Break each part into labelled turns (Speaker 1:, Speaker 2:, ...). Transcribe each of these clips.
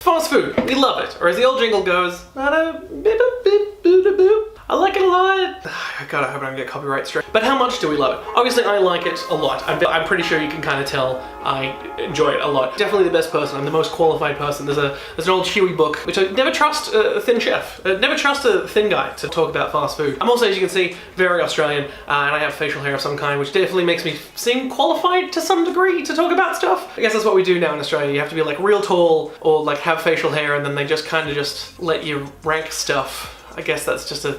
Speaker 1: Fast food, we love it. Or as the old jingle goes, I like it a lot. God, I hope I don't get copyright straight. But how much do we love it? Obviously, I like it a lot. I'm pretty sure you can kind of tell I enjoy it a lot. Definitely the best person. I'm the most qualified person. There's an old Chewy book, which I never trust a thin chef. Never trust a thin guy to talk about fast food. I'm also, as you can see, very Australian, and I have facial hair of some kind, which definitely makes me seem qualified to some degree to talk about stuff. I guess that's what we do now in Australia. You have to be like real tall or like have facial hair, and then they just kind of just let you rank stuff. I guess that's just a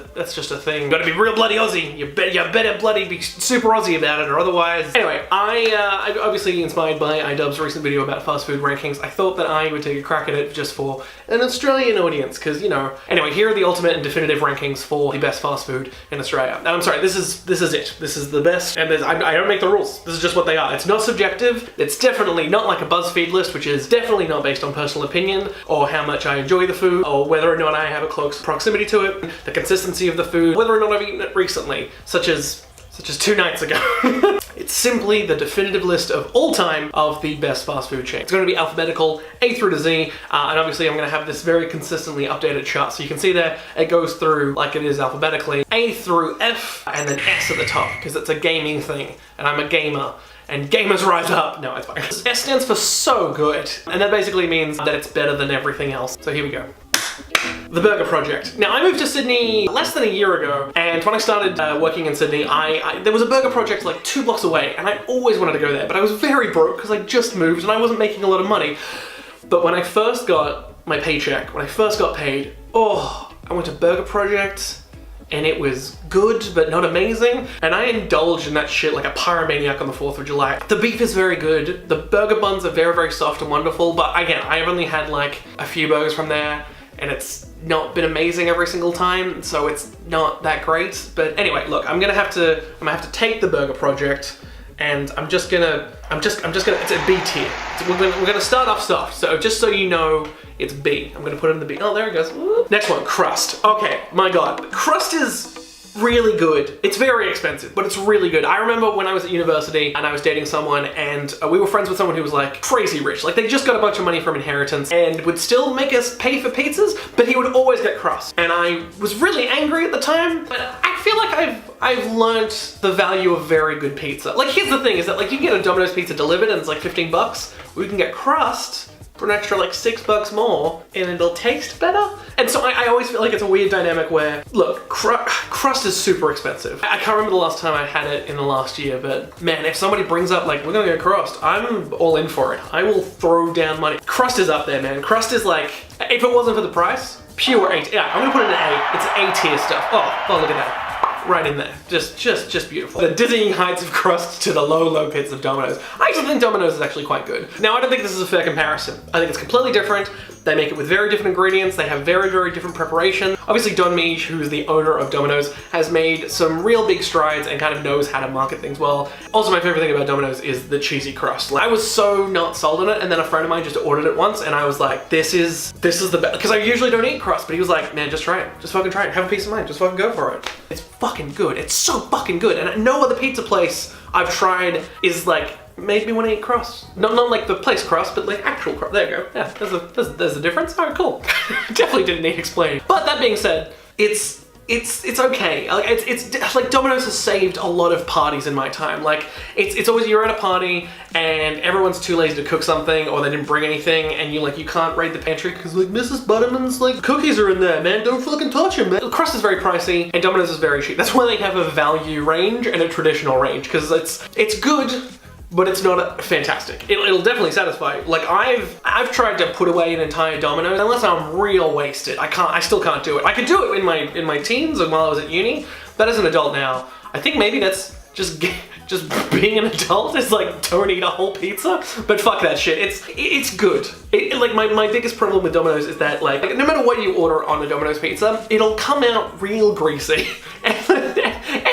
Speaker 1: thing. You gotta be real bloody Aussie. You better bloody be super Aussie about it, or otherwise. Anyway, I obviously inspired by iDubbbz's recent video about fast food rankings. I thought that I would take a crack at it just for an Australian audience, because you know. Anyway, here are the ultimate and definitive rankings for the best fast food in Australia. And I'm sorry, this is it. This is the best, and I don't make the rules. This is just what they are. It's not subjective. It's definitely not like a BuzzFeed list, which is definitely not based on personal opinion or how much I enjoy the food or whether or not I have a close proximity to it. The consistency of the food, whether or not I've eaten it recently, such as 2 nights ago. It's simply the definitive list of all time of the best fast food chains. It's going to be alphabetical, A through to Z, and obviously I'm going to have this very consistently updated chart. So you can see there, it goes through like it is alphabetically, A through F, and then S at the top, because it's a gaming thing, and I'm a gamer. And gamers rise up. No, it's fine. S stands for so good, and that basically means that it's better than everything else. So here we go. The Burger Project. Now, I moved to Sydney less than a year ago, and when I started working in Sydney, there was a Burger Project like 2 blocks away, and I always wanted to go there, but I was very broke because I just moved and I wasn't making a lot of money. But when I first got my paycheck, when I first got paid, I went to Burger Project, and it was good, but not amazing. And I indulged in that shit like a pyromaniac on the 4th of July. The beef is very good. The burger buns are very, very soft and wonderful. But again, I've only had like a few burgers from there, and it's not been amazing every single time, so it's not that great. But anyway, look, I'm gonna have to take the Burger Project, and it's a B tier. We're gonna start off soft, so just so you know, it's B. I'm gonna put it in the B. Oh, there it goes. Next one, Crust. Okay, my God. Crust is really good. It's very expensive, but it's really good. I remember when I was at university and I was dating someone, and we were friends with someone who was like crazy rich. Like they just got a bunch of money from inheritance and would still make us pay for pizzas, but he would always get crust. And I was really angry at the time, but I feel like I've learnt the value of very good pizza. Like here's the thing is that like you can get a Domino's pizza delivered and it's like 15 bucks. We can get crust for an extra like $6 more and it'll taste better. And so I always feel like it's a weird dynamic where, look, crust is super expensive. I can't remember the last time I had it in the last year, but man, if somebody brings up like, we're gonna get crust, I'm all in for it. I will throw down money. Crust is up there, man. Crust is like, if it wasn't for the price, pure A. Yeah, I'm gonna put it in an A. It's A tier stuff. Oh, look at that. Right in there. Just beautiful. The dizzying heights of crust to the low pits of Domino's. I actually think Domino's is actually quite good. Now, I don't think this is a fair comparison. I think it's completely different. They make it with very different ingredients. They have very, very different preparation. Obviously, Don Meij, who's the owner of Domino's, has made some real big strides and kind of knows how to market things well. Also, my favorite thing about Domino's is the cheesy crust. Like, I was so not sold on it, and then a friend of mine just ordered it once, and I was like, this is the best. Because I usually don't eat crust, but he was like, man, just try it. Just fucking try it. Have a peace of mind. Just fucking go for it. It's fucking good. It's so fucking good. And no other pizza place I've tried is like, made me want to eat crust. Not like the place crust, but like actual crust. There you go. Yeah, there's a difference. Alright, cool. Definitely didn't need explaining. But that being said, it's okay. Like it's like Domino's has saved a lot of parties in my time. Like it's always you're at a party and everyone's too lazy to cook something or they didn't bring anything and you can't raid the pantry because like Mrs. Butterman's like cookies are in there, man. Don't fucking touch them, man. The crust is very pricey and Domino's is very cheap. That's why they have a value range and a traditional range because it's good, but it's not fantastic. It'll definitely satisfy. Like I've tried to put away an entire Domino's unless I'm real wasted. I still can't do it. I could do it in my teens and while I was at uni, but as an adult now, I think maybe that's just being an adult is like don't eat a whole pizza. But fuck that shit. It's good. Like my biggest problem with Domino's is that like no matter what you order on a Domino's pizza, it'll come out real greasy. And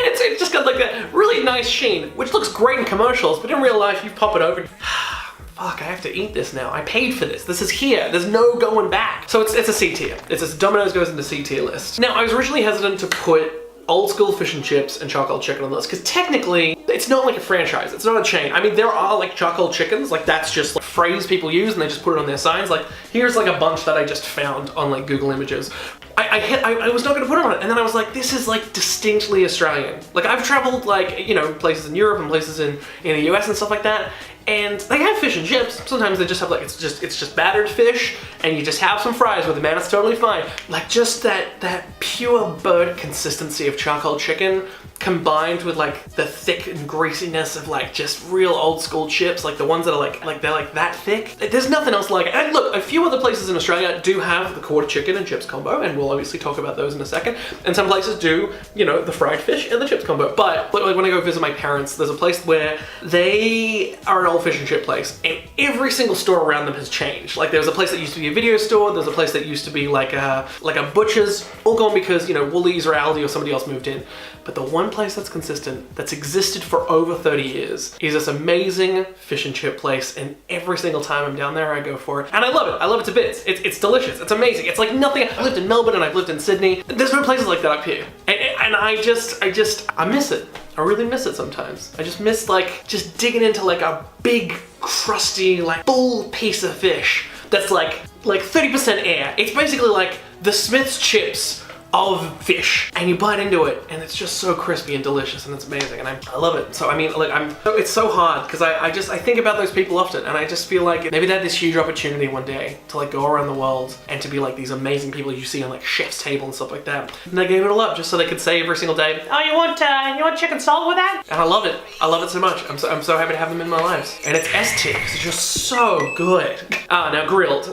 Speaker 1: it's just got like that really nice sheen, which looks great in commercials, but in real life you pop it over. Fuck, I have to eat this now. I paid for this. This is here. There's no going back. So it's a C tier. Domino's goes into C tier list. Now, I was originally hesitant to put old school fish and chips and charcoal chicken on this, because technically it's not like a franchise, it's not a chain. I mean, there are like charcoal chickens, like that's just like a phrase people use and they just put it on their signs. Like here's like a bunch that I just found on like Google Images. I was not going to put it on it, and then I was like, this is like distinctly Australian. Like I've traveled like, you know, places in Europe and places in the US and stuff like that, and they have fish and chips. Sometimes they just have like, it's just battered fish, and you just have some fries with it, man, it's totally fine. Like just that pure bird consistency of charcoal chicken combined with like the thick and greasiness of like just real old school chips, like the ones that are like they're like that thick. There's nothing else like it. And look, a few other places in Australia do have the quarter chicken and chips combo, and we'll obviously talk about those in a second. And some places do, you know, the fried fish and the chips combo. But like when I go visit my parents, there's a place where they are an old fish and chip place, and every single store around them has changed. Like there's a place that used to be a video store, there's a place that used to be like a butcher's, all gone because, you know, Woolies or Aldi or somebody else moved in. But the one place that's consistent, that's existed for over 30 years, is this amazing fish and chip place, and every single time I'm down there, I go for it. And I love it. I love it to bits. It's delicious. It's amazing. It's like nothing. I've lived in Melbourne and I've lived in Sydney. There's no places like that up here. And I miss it. I really miss it sometimes. I just miss like, just digging into like a big, crusty, like full piece of fish that's like 30% air. It's basically like the Smith's chips of fish, and you bite into it and it's just so crispy and delicious, and it's amazing, and I love it. So I mean, like it's so hard because I think about those people often, and I just feel like maybe they had this huge opportunity one day to like go around the world and to be like these amazing people you see on like chef's table and stuff like that, and they gave it all up just so they could say every single day, oh, you want chicken salt with that? And I love it so much. I'm so happy to have them in my lives, and it's S tier because it's just so good. Now grilled,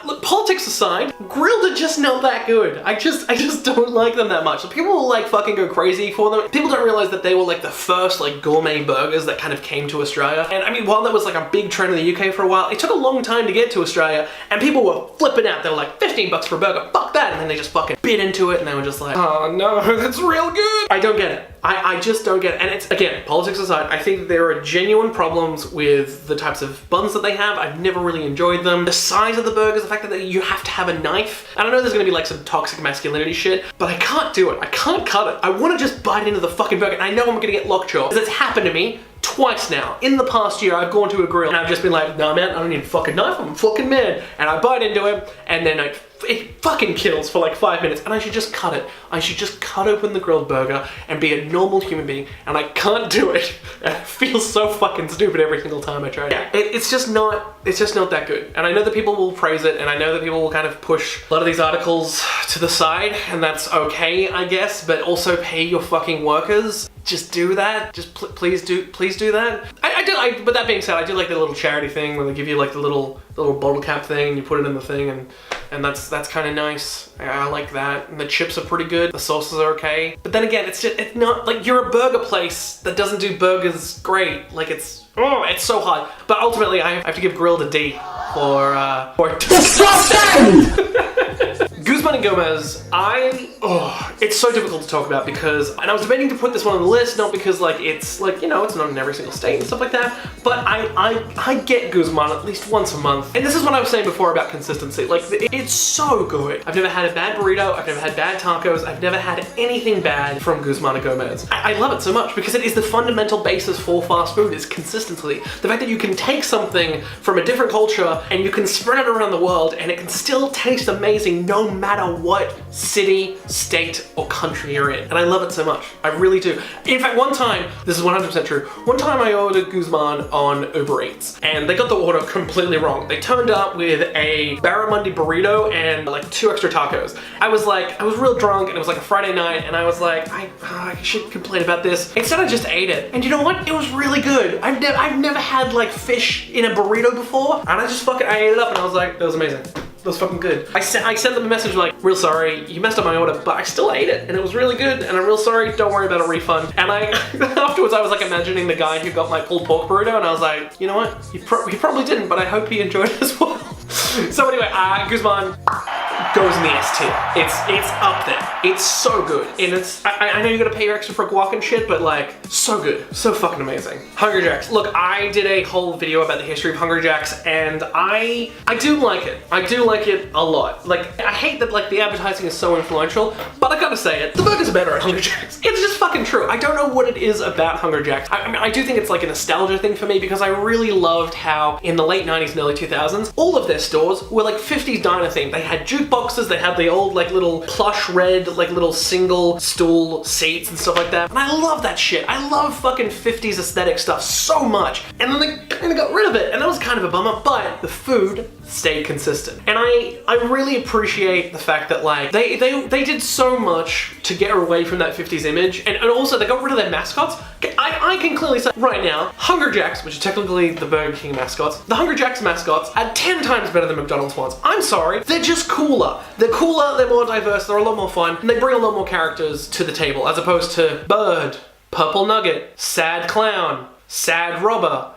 Speaker 1: look, politics aside, grilled are just not that good. I just don't like them that much. So people will like fucking go crazy for them. People don't realize that they were like the first like gourmet burgers that kind of came to Australia. And I mean, while that was like a big trend in the UK for a while, it took a long time to get to Australia, and people were flipping out. They were like, 15 bucks for a burger, fuck that. And then they just fucking bit into it, and they were just like, oh no, that's real good. I don't get it. I just don't get it. And it's, again, politics aside, I think there are genuine problems with the types of buns that they have. I've never really enjoyed them. The size of the burgers, the fact that you have to have a knife. And I know there's gonna be like some toxic masculinity shit, but I can't do it. I can't cut it. I wanna just bite into the fucking burger, and I know I'm gonna get lockjaw, because it's happened to me twice now. In the past year, I've gone to a grill and I've just been like, nah man, I don't need a fucking knife, I'm a fucking man. And I bite into it, and then it fucking kills for like 5 minutes, and I should just cut it. I should just cut open the grilled burger and be a normal human being, and I can't do it. And I feel so fucking stupid every single time I try it. Yeah, it's just not that good. And I know that people will praise it, and I know that people will kind of push a lot of these articles to the side, and that's okay, I guess, but also pay your fucking workers. Just do that. Just please do that. But that being said, I do like the little charity thing where they give you like the little bottle cap thing, and you put it in the thing, and that's kind of nice. I like that. And the chips are pretty good. The sauces are okay. But then again, it's not like you're a burger place that doesn't do burgers great. Like it's so hard. But ultimately, I have to give grilled a D for disgusting. Guzman y Gomez, it's so difficult to talk about because, and I was debating to put this one on the list, not because like it's like, you know, it's not in every single state and stuff like that, but I get Guzman at least once a month. And this is what I was saying before about consistency. Like, it's so good. I've never had a bad burrito, I've never had bad tacos, I've never had anything bad from Guzman y Gomez. I love it so much because it is the fundamental basis for fast food, is consistency. The fact that you can take something from a different culture and you can spread it around the world and it can still taste amazing no matter what city, state, or country you're in. And I love it so much. I really do. In fact, one time, this is 100% true, one time I ordered Guzman on Uber Eats, and they got the order completely wrong. They turned up with a barramundi burrito and like 2 extra tacos. I was real drunk, and it was like a Friday night, and I was like, I should complain about this. Instead, I just ate it. And you know what? It was really good. I've never had like fish in a burrito before, and I ate it up, and I was like, that was amazing. That was fucking good. I sent them a message like, real sorry, you messed up my order, but I still ate it, and it was really good, and I'm real sorry, don't worry about a refund. And afterwards I was like imagining the guy who got my pulled pork burrito, and I was like, you know what, he probably didn't, but I hope he enjoyed it as well. So anyway, Guzman, goes in the S tier. It's up there. It's so good. And it's, I know you gotta pay extra for guac and shit, but like, so good. So fucking amazing. Hungry Jacks. Look, I did a whole video about the history of Hungry Jacks, and I do like it. I do like it a lot. Like, I hate that like the advertising is so influential, but I gotta say it, the burgers are better at Hungry Jacks. It's just fucking true. I don't know what it is about Hungry Jacks. I mean, I do think it's like a nostalgia thing for me, because I really loved how in the late 90s and early 2000s, all of their stores were like 50s diner themed. They had jukeboxes, they had the old like little plush red, like little single stool seats and stuff like that. And I love that shit. I love fucking 50s aesthetic stuff so much. And then they kind of got rid of it, and that was kind of a bummer, but the food stayed consistent. And I really appreciate the fact that like they did so much to get away from that 50s image, and also they got rid of their mascots. I can clearly say right now, Hungry Jacks, which is technically the Burger King mascots, the Hungry Jacks mascots are 10 times better than McDonald's ones. I'm sorry, they're just cooler. They're cooler, they're more diverse, they're a lot more fun, and they bring a lot more characters to the table, as opposed to Bird, Purple Nugget, Sad Clown, Sad Robber.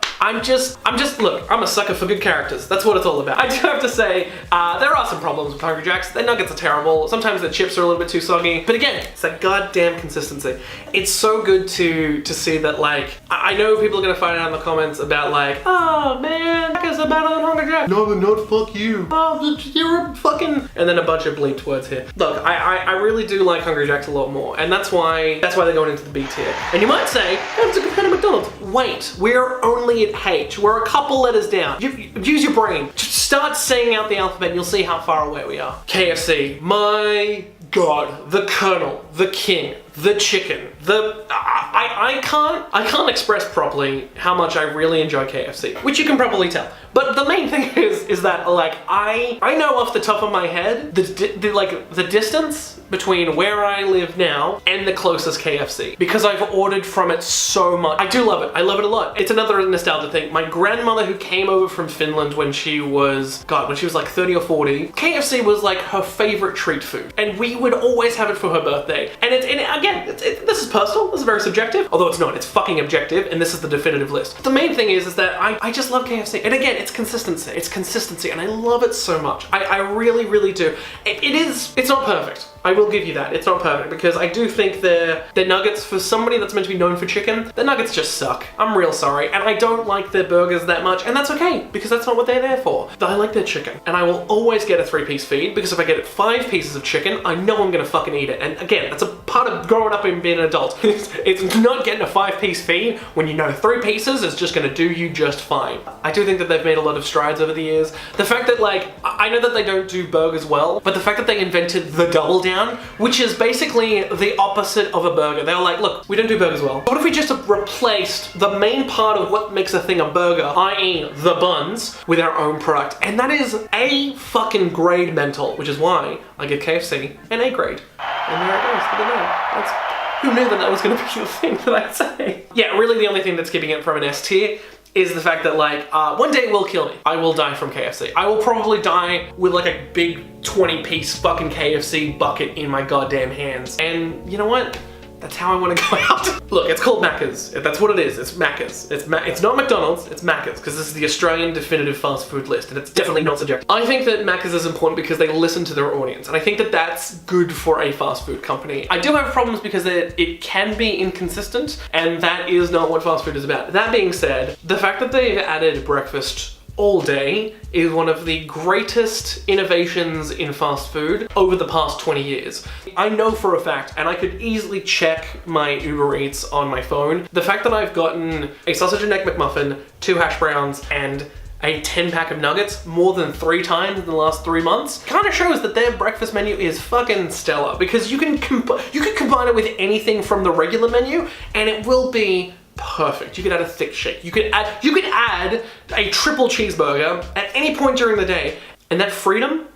Speaker 1: Look, I'm a sucker for good characters. That's what it's all about. I do have to say, there are some problems with Hungry Jacks. Their nuggets are terrible. Sometimes the chips are a little bit too soggy. But again, it's that goddamn consistency. It's so good to see that, like, I know people are gonna find out in the comments about like, oh man, Maccas are better than Hungry Jacks. No, they're not, fuck you. Oh, you're a fucking... And then a bunch of bleeped words here. Look, I really do like Hungry Jacks a lot more. And that's why they're going into the B tier. And you might say, oh, it's a compare to McDonald's. Wait, we're only at H. We're a couple letters down. Use your brain. Just start saying out the alphabet and you'll see how far away we are. KFC. My God. The Colonel. The King. The chicken. I can't express properly how much I really enjoy KFC, which you can probably tell. But the main thing is that like I know off the top of my head the distance between where I live now and the closest KFC, because I've ordered from it so much. I do love it. I love it a lot. It's another nostalgia thing. My grandmother, who came over from Finland when she was like 30 or 40, KFC was like her favorite treat food, and we would always have it for her birthday. And this is personal. This is very subjective, although it's not. It's fucking objective, and this is the definitive list. The main thing is that I just love KFC, and again, it's consistency. It's consistency, and I love it so much. I really, really do. It's not perfect. I will give you that. It's not perfect, because I do think their nuggets, for somebody that's meant to be known for chicken, their nuggets just suck. I'm real sorry, and I don't like their burgers that much, and that's okay, because that's not what they're there for. I like their chicken, and I will always get a 3-piece feed, because if I get 5 pieces of chicken, I know I'm gonna fucking eat it. And again, that's a part of growing up and being an adult. It's not getting a 5-piece feed when you know 3 pieces is just gonna do you just fine. I do think that they've made a lot of strides over the years. The fact that, like, I know that they don't do burgers well, but the fact that they invented the double down, which is basically the opposite of a burger. They were like, look, we don't do burgers well. What if we just replaced the main part of what makes a thing a burger, i.e. the buns, with our own product? And that is a fucking grade mental, which is why I give KFC an A grade. And there it goes, look at that. Who knew that was gonna be the thing that I'd say? Yeah, really the only thing that's keeping it from an S tier is the fact that, like, one day it will kill me. I will die from KFC. I will probably die with like a big 20-piece fucking KFC bucket in my goddamn hands. And you know what? That's how I want to go out. Look, it's called Maccas. That's what it is. It's Maccas. It's not McDonald's, it's Maccas, because this is the Australian definitive fast food list, and it's definitely not subjective. I think that Maccas is important because they listen to their audience, and I think that that's good for a fast food company. I do have problems because it can be inconsistent, and that is not what fast food is about. That being said, the fact that they've added breakfast all day is one of the greatest innovations in fast food over the past 20 years. I know for a fact, and I could easily check my Uber Eats on my phone, the fact that I've gotten a sausage and egg McMuffin, 2 hash browns, and a 10-pack of nuggets more than 3 times in the last 3 months kind of shows that their breakfast menu is fucking stellar, because you can combine it with anything from the regular menu and it will be perfect. You could add a thick shake. You could add a triple cheeseburger at any point during the day. And that freedom,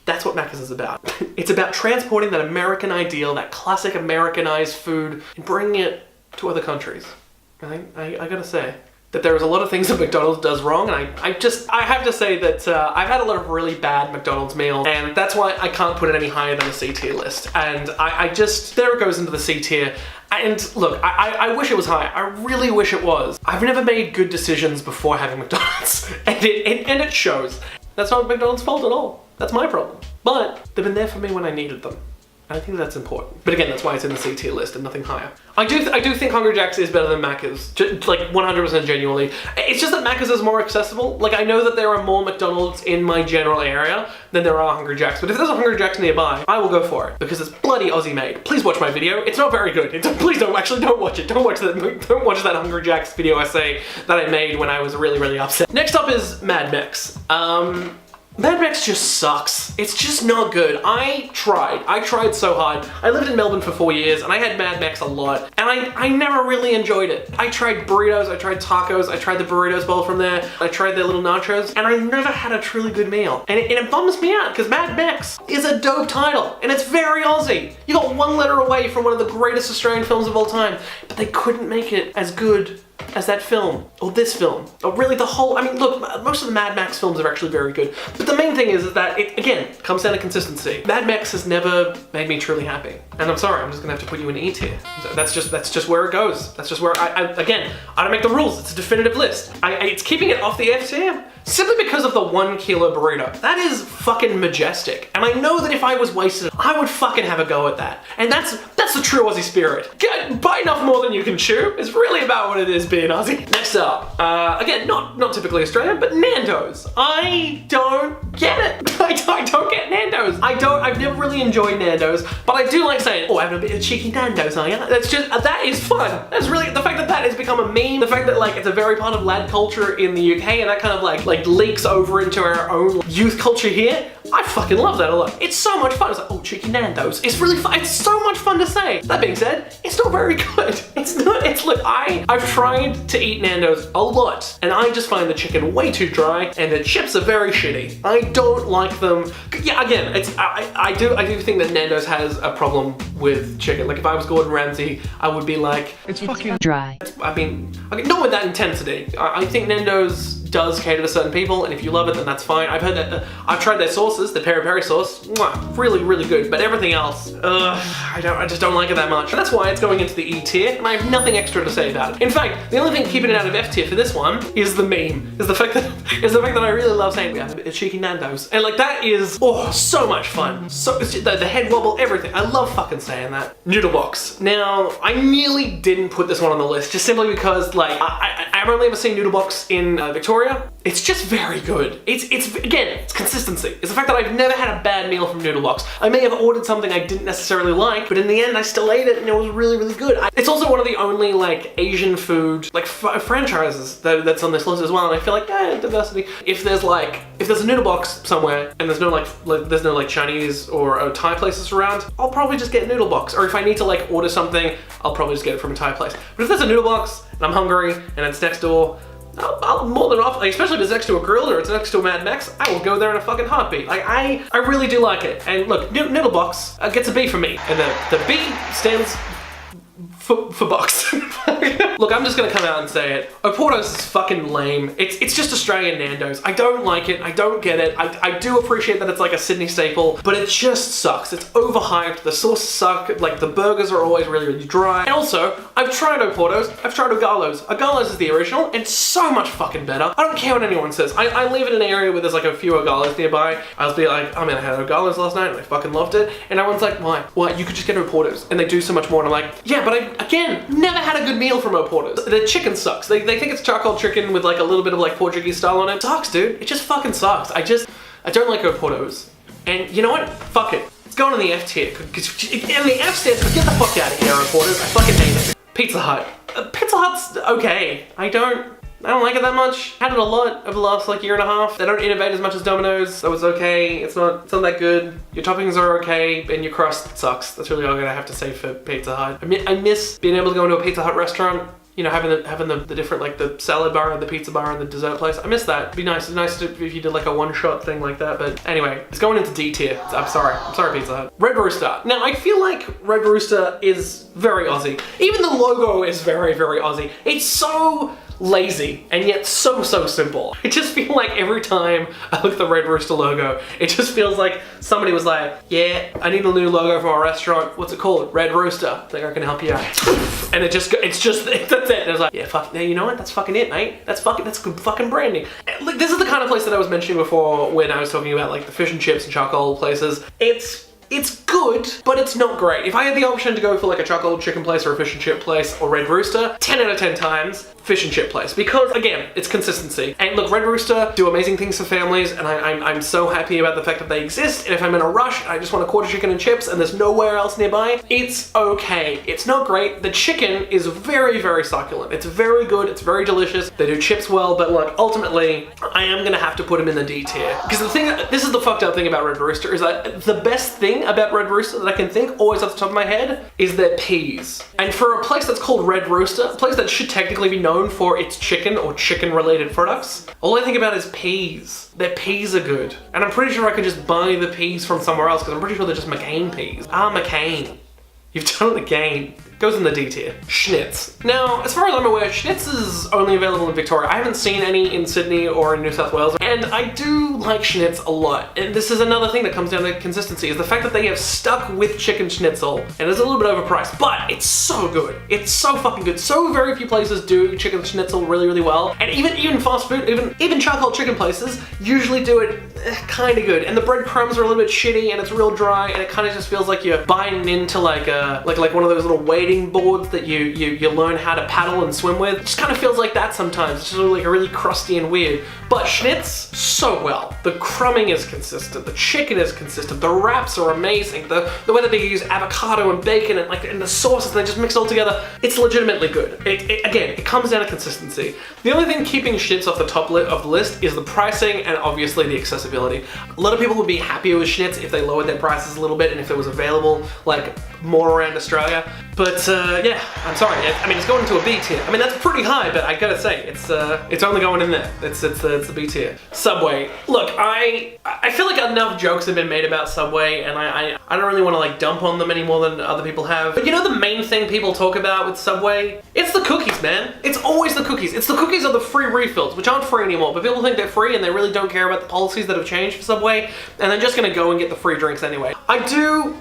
Speaker 1: that's what Maccas is about. It's about transporting that American ideal, that classic Americanized food, and bringing it to other countries. I gotta say that there's a lot of things that McDonald's does wrong, and I have to say that I've had a lot of really bad McDonald's meals, and that's why I can't put it any higher than a C tier list. And there it goes into the C tier. And look, I wish it was high. I really wish it was. I've never made good decisions before having McDonald's, and it shows. That's not McDonald's fault at all. That's my problem. but they've been there for me when I needed them. I think that's important. But again, that's why it's in the C tier list and nothing higher. I do think Hungry Jack's is better than Maccas, like 100% genuinely. It's just that Maccas is more accessible. Like, I know that there are more McDonald's in my general area than there are Hungry Jack's, but if there's a Hungry Jack's nearby, I will go for it because it's bloody Aussie made. Please watch my video. It's not very good. Please don't watch it. Don't watch that Hungry Jack's video essay that I made when I was really, really upset. Next up is Mad Mex. Mad Mex just sucks. It's just not good. I tried so hard. I lived in Melbourne for 4 years and I had Mad Mex a lot and I never really enjoyed it. I tried burritos, I tried tacos, I tried the burritos bowl from there, I tried their little nachos, and I never had a truly good meal. And it bums me out because Mad Mex is a dope title and it's very Aussie. You got one letter away from one of the greatest Australian films of all time, but they couldn't make it as good as that film, or this film, or really the whole, I mean, look, most of the Mad Max films are actually very good, but the main thing is that it, again, comes down to consistency. Mad Max has never made me truly happy, and I'm sorry, I'm just gonna have to put you in E tier. So that's just where it goes. That's just where, again, I don't make the rules, it's a definitive list. It's keeping it off the F tier, simply because of the 1 kilo burrito. That is fucking majestic, and I know that if I was wasted, I would fucking have a go at that. And that's the true Aussie spirit. Bite off more than you can chew is really about what it is being Aussie. Next up, again, not typically Australian, but Nandos. I don't get it. I don't get Nandos. I've never really enjoyed Nandos, but I do like saying, oh, having a bit of cheeky Nandos, are you? That's just, that is fun. That's really, the fact that has become a meme, the fact that like it's a very part of lad culture in the UK and that kind of like leaks over into our own youth culture here, I fucking love that a lot. It's so much fun. It's like, oh, cheeky Nandos. It's really fun. It's so much fun to say. That being said, it's not very good. It's not, look, I've tried to eat Nandos a lot, and I just find the chicken way too dry, and the chips are very shitty. I don't like them. Yeah, again, I do think that Nandos has a problem with chicken. Like, if I was Gordon Ramsay, I would be like, it's fucking dry. I mean, not with that intensity. I think Nandos does cater to certain people, and if you love it, then that's fine. I've heard that, I've tried their sauces, the peri-peri sauce, really, really good, but everything else, I just don't like it that much. And that's why it's going into the E tier, and I have nothing extra to say about it. In fact, the only thing keeping it out of F tier for this one is the meme, is the fact that I really love saying we have a cheeky Nandos, and like that is, oh, so much fun. So the head wobble, everything. I love fucking saying that. Noodle Box. Now, I nearly didn't put this one on the list just simply because like I've only ever seen Noodle Box in Victoria. It's just very good. It's again, it's consistency. It's the fact that I've never had a bad meal from Noodle Box. I may have ordered something I didn't necessarily like, but in the end I still ate it and it was really, really good. It's also one of the only like Asian food like franchises that's on this list as well, and I feel like, diversity. If there's a Noodle Box somewhere and there's no like Chinese or Thai places around, I'll probably just get Noodle Box. Or if I need to like order something, I'll probably just get it from a Thai place. But if there's a Noodle Box and I'm hungry and it's next door, I'll more than often, especially if it's next to a grill or it's next to a Mad Max, I will go there in a fucking heartbeat. Like, I really do like it. And look, Noodle Box gets a B from me. And the B stands for box. Look, I'm just gonna come out and say it. Oporto's is fucking lame. It's just Australian Nandos. I don't like it. I don't get it. I do appreciate that it's like a Sydney staple, but it just sucks. It's overhyped. The sauces suck. Like, the burgers are always really, really dry. And also, I've tried Oporto's. I've tried Ogalo's. Ogalo's is the original, and so much fucking better. I don't care what anyone says. I live in an area where there's like a few Ogalo's nearby. I'll be like, oh man, I had Ogalo's last night and I fucking loved it. And everyone's like, why? Why? You could just get Oporto's. And they do so much more. And I'm like, yeah, but I, again, never had a good meal from Oporto's. The chicken sucks. They think it's charcoal chicken with like a little bit of like Portuguese style on it. It sucks, dude. It just fucking sucks. I don't like Oporto's. And you know what? Fuck it. It's going in the F tier. And the F stands for get the fuck out of here, Oporto's. I fucking hate it. Pizza Hut. Pizza Hut's okay. I don't like it that much. Had it a lot over the last like year and a half. They don't innovate as much as Dominos, so it's okay. It's not that good. Your toppings are okay, and your crust sucks. That's really all I'm gonna have to say for Pizza Hut. I miss being able to go into a Pizza Hut restaurant, you know, having the different, like the salad bar and the pizza bar and the dessert place. I miss that. It'd be nice. It's nice if you did like a one-shot thing like that. But anyway, it's going into D tier. I'm sorry Pizza Hut. Red Rooster. Now I feel like Red Rooster is very Aussie. Even the logo is very, very Aussie. It's so lazy, and yet so simple. I just feel like every time I look at the Red Rooster logo, it just feels like somebody was like, yeah, I need a new logo for our restaurant. What's it called? Red Rooster. I think I can help you out. And that's it. And I was like, yeah, fuck, you know what? That's fucking it, mate. That's good fucking branding. Like, this is the kind of place that I was mentioning before when I was talking about like the fish and chips and charcoal places. It's good, but it's not great. If I had the option to go for like a charcoal chicken place or a fish and chip place or Red Rooster, 10 out of 10 times, fish and chip place. Because again, it's consistency. And look, Red Rooster do amazing things for families, and I'm so happy about the fact that they exist. And if I'm in a rush and I just want a quarter chicken and chips and there's nowhere else nearby, it's okay. It's not great. The chicken is very succulent. It's very good, it's very delicious. They do chips well, but look, ultimately, I am gonna have to put them in the D tier. Because this is the fucked up thing about Red Rooster, is that the best thing about Red Rooster that I can think, always off the top of my head, is their peas. And for a place that's called Red Rooster, a place that should technically be known for its chicken or chicken related products, all I think about is peas. Their peas are good. And I'm pretty sure I could just buy the peas from somewhere else, because I'm pretty sure they're just McCain peas. Ah, McCain. You've done it again. Goes in the D tier. Schnitz. Now, as far as I'm aware, Schnitz is only available in Victoria. I haven't seen any in Sydney or in New South Wales, and I do like Schnitz a lot. And this is another thing that comes down to consistency, is the fact that they have stuck with chicken schnitzel, and it's a little bit overpriced, but it's so good. It's so fucking good. So very few places do chicken schnitzel really well, and even fast food, even charcoal chicken places usually do it kind of good. And the breadcrumbs are a little bit shitty, and it's real dry, and it kind of just feels like you're biting into like one of those little wading boards that you learn how to paddle and swim with. It just kind of feels like that sometimes. It's just like really crusty and weird. But Schnitz, so well. The crumbing is consistent. The chicken is consistent. The wraps are amazing. The way that they use avocado and bacon and the sauces, and they just mix it all together. It's legitimately good. Again, it comes down to consistency. The only thing keeping Schnitz off the top of the list is the pricing and obviously the accessibility. A lot of people would be happier with Schnitz if they lowered their prices a little bit and if it was available like more around Australia. But yeah, I'm sorry. I mean, it's going to a B tier. I mean, that's pretty high, but I gotta say, it's only going in there. It's the B tier. Subway. Look, I feel like enough jokes have been made about Subway, and I don't really want to like dump on them any more than other people have. But you know the main thing people talk about with Subway? It's the cookies, man. It's always the cookies. It's the cookies or the free refills, which aren't free anymore, but people think they're free and they really don't care about the policies that have changed for Subway, and they're just gonna go and get the free drinks anyway. I do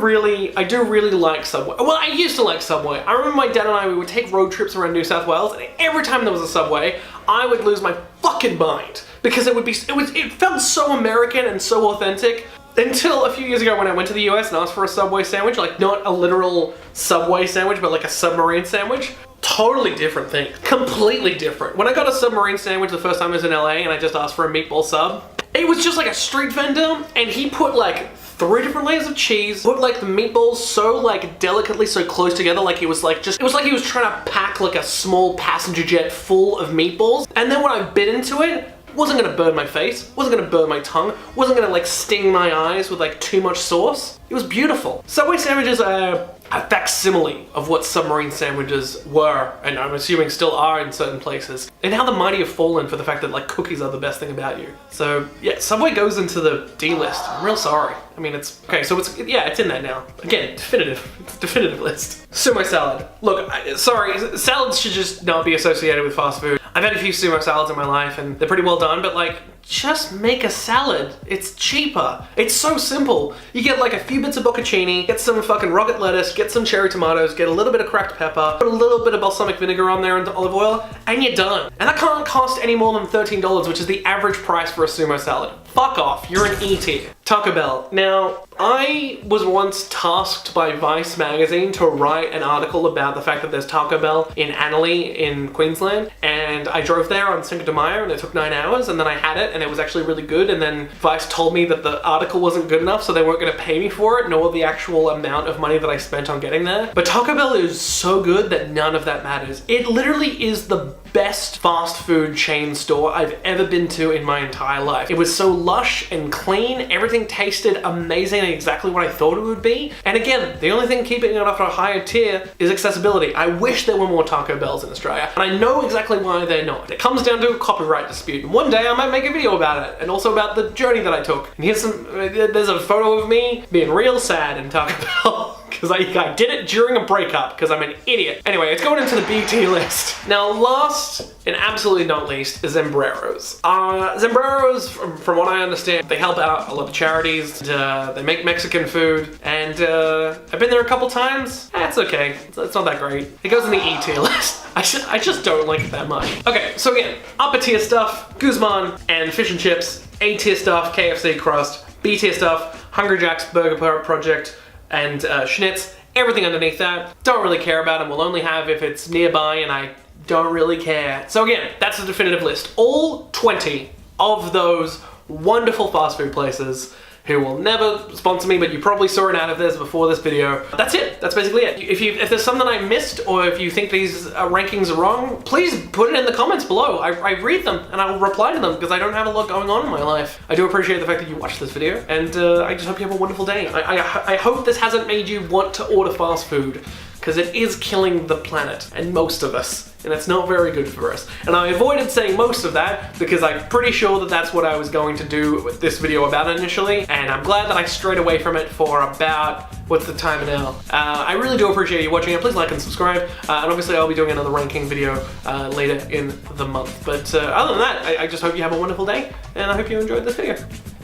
Speaker 1: really like Subway. Well, I used to like Subway. I remember my dad and I, we would take road trips around New South Wales, and every time there was a Subway, I would lose my fucking mind. Because it felt so American and so authentic. Until a few years ago when I went to the US and asked for a Subway sandwich, like not a literal Subway sandwich, but like a submarine sandwich. Totally different thing. Completely different. When I got a submarine sandwich the first time I was in LA and I just asked for a meatball sub, it was just like a street vendor, and he put like 3 different layers of cheese, put like the meatballs so like delicately so close together, like it was like he was trying to pack like a small passenger jet full of meatballs. And then when I bit into it, wasn't gonna burn my face, wasn't gonna burn my tongue, wasn't gonna like sting my eyes with like too much sauce. It was beautiful. Subway sandwiches are a facsimile of what submarine sandwiches were, and I'm assuming still are in certain places, and how the mighty have fallen for the fact that like cookies are the best thing about you. So yeah, Subway goes into the D list. I'm real sorry. I mean, it's okay, so it's in there now. Again, definitive list. Sumo salad. Look, sorry, salads should just not be associated with fast food. I've had a few sumo salads in my life and they're pretty well done, but like, just make a salad. It's cheaper. It's so simple. You get like a few bits of bocconcini, get some fucking rocket lettuce, get some cherry tomatoes, get a little bit of cracked pepper, put a little bit of balsamic vinegar on there and olive oil, and you're done. And that can't cost any more than $13, which is the average price for a sumo salad. Fuck off, you're an E tier. Taco Bell. Now, I was once tasked by Vice magazine to write an article about the fact that there's Taco Bell in Annerley in Queensland, and I drove there on Cinco de Mayo and it took 9 hours, and then I had it and it was actually really good, and then Vice told me that the article wasn't good enough, so they weren't gonna pay me for it, nor the actual amount of money that I spent on getting there. But Taco Bell is so good that none of that matters. It literally is the best fast food chain store I've ever been to in my entire life. It was so lush and clean, everything tasted amazing and exactly what I thought it would be. And again, the only thing keeping it up a higher tier is accessibility. I wish there were more Taco Bells in Australia, and I know exactly why they're not. It comes down to a copyright dispute, and one day I might make a video about it, and also about the journey that I took. And there's a photo of me being real sad in Taco Bell. because I did it during a breakup because I'm an idiot. Anyway, it's going into the B tier list. Now, last and absolutely not least is Zambreros. Zambreros, from what I understand, they help out a lot of charities. They make Mexican food, and I've been there a couple times. It's okay. It's not that great. It goes in the E tier list. I just don't like it that much. Okay, so again, upper tier stuff, Guzman and fish and chips. A tier stuff, KFC, Crust. B tier stuff, Hungry Jack's Burger Project and Schnitz. Everything underneath that, don't really care about them. We'll only have if it's nearby, and I don't really care. So again, that's the definitive list. All 20 of those wonderful fast food places who will never sponsor me, but you probably saw an ad of theirs before this video. That's it. That's basically it. If there's something I missed, or if you think these rankings are wrong, please put it in the comments below. I read them and I'll reply to them because I don't have a lot going on in my life. I do appreciate the fact that you watched this video, and I just hope you have a wonderful day. I hope this hasn't made you want to order fast food, because it is killing the planet and most of us. And it's not very good for us. And I avoided saying most of that because I'm pretty sure that that's what I was going to do with this video about initially, and I'm glad that I strayed away from it for about, what's the time now? I really do appreciate you watching it. Please like and subscribe, and obviously I'll be doing another ranking video later in the month. But other than that, I just hope you have a wonderful day, and I hope you enjoyed this video.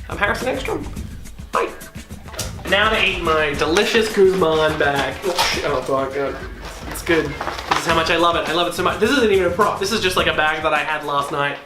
Speaker 1: I'm Harrison Ekstrom. Bye. Now to eat my delicious Guzman bag. Oh god. It's good. This is how much I love it. I love it so much. This isn't even a prop. This is just like a bag that I had last night.